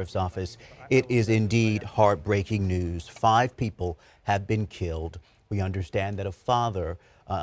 Sheriff's Office. It is indeed heartbreaking news. 5 people have been killed. We understand that a father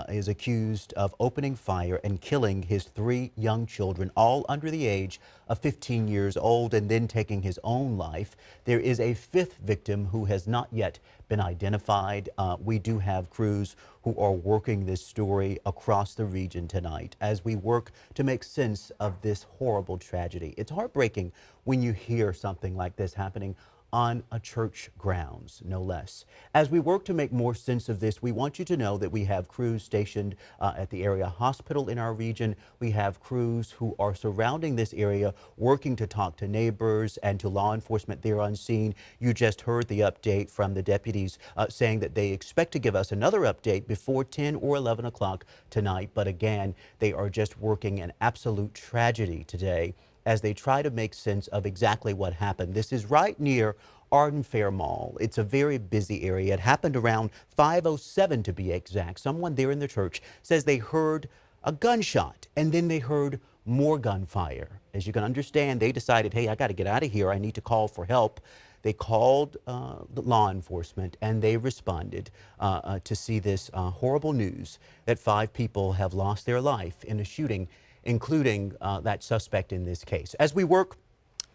is accused of opening fire and killing his 3 young children, all under the age of 15 years old, and then taking his own life. There is a 5th victim who has not yet been identified. We do have crews who are working this story across the region tonight as we work to make sense of this horrible tragedy. It's heartbreaking when you hear something like this happening on a church grounds, no less. As we work to make more sense of this, we want you to know that we have crews stationed at the area hospital in our region. We have crews who are surrounding this area, working to talk to neighbors and to law enforcement there on scene. You just heard the update from the deputies saying that they expect to give us another update before 10 or 11 o'clock tonight. But again, they are just working an absolute tragedy today as they try to make sense of exactly what happened. This is right near Arden Fair Mall. It's a very busy area. It happened around 5:07 to be exact. Someone there in the church says they heard a gunshot and then they heard more gunfire. As you can understand, they decided, hey, I got to get out of here. I need to call for help. They called the law enforcement and they responded to see this horrible news that 5 people have lost their life in a shooting, including that suspect in this case. As we work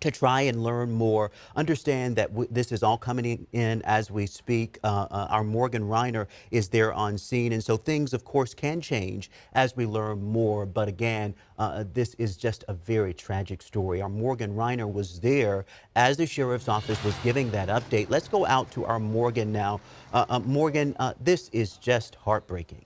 to try and learn more, understand that this is all coming in as we speak. Our Morgan Reiner is there on scene, and so things, of course, can change as we learn more. But again, this is just a very tragic story. Our Morgan Reiner was there as the sheriff's office was giving that update. Let's go out to our Morgan now. Morgan, this is just heartbreaking.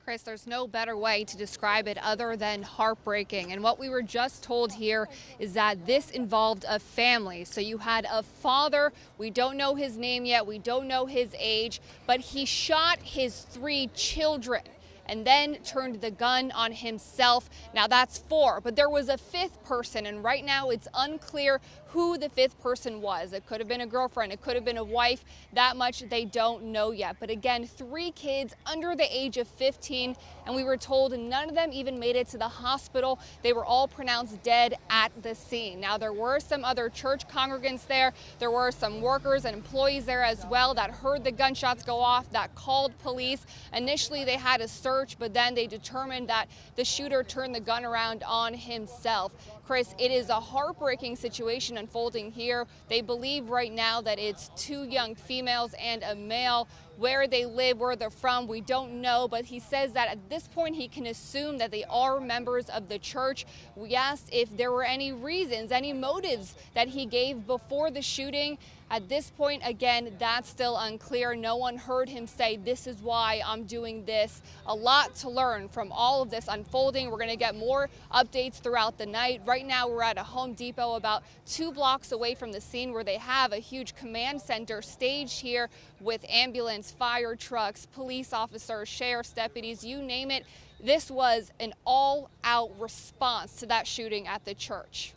Chris, there's no better way to describe it other than heartbreaking. And what we were just told here is that this involved a family. So you had a father, we don't know his name yet, we don't know his age, but he shot his 3 children and then turned the gun on himself. Now that's 4, but there was a 5th person, and right now it's unclear who the 5th person was. It could have been a girlfriend, it could have been a wife. That much they don't know yet. But again, 3 kids under the age of 15, and we were told none of them even made it to the hospital. They were all pronounced dead at the scene. Now there were some other church congregants there. There were some workers and employees there as well that heard the gunshots go off, that called police. Initially they had a search, but then they determined that the shooter turned the gun around on himself. Chris, it is a heartbreaking situation unfolding here. They believe right now that it's 2 young females and a male. Where they live, where they're from, we don't know, but he says that at this point he can assume that they are members of the church. We asked if there were any reasons, any motives that he gave before the shooting. At this point, again, that's still unclear. No one heard him say, this is why I'm doing this. A lot to learn from all of this unfolding. We're going to get more updates throughout the night. Right now, we're at a Home Depot about 2 blocks away from the scene where they have a huge command center staged here with ambulance, fire trucks, police officers, sheriff's deputies, you name it. This was an all-out response to that shooting at the church.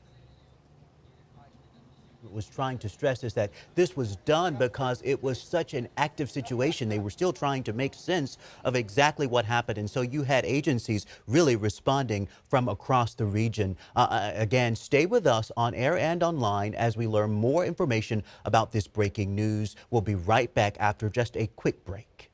Was trying to stress is that this was done because it was such an active situation. They were still trying to make sense of exactly what happened. And so you had agencies really responding from across the region. Again, stay with us on air and online as we learn more information about this breaking news. We'll be right back after just a quick break.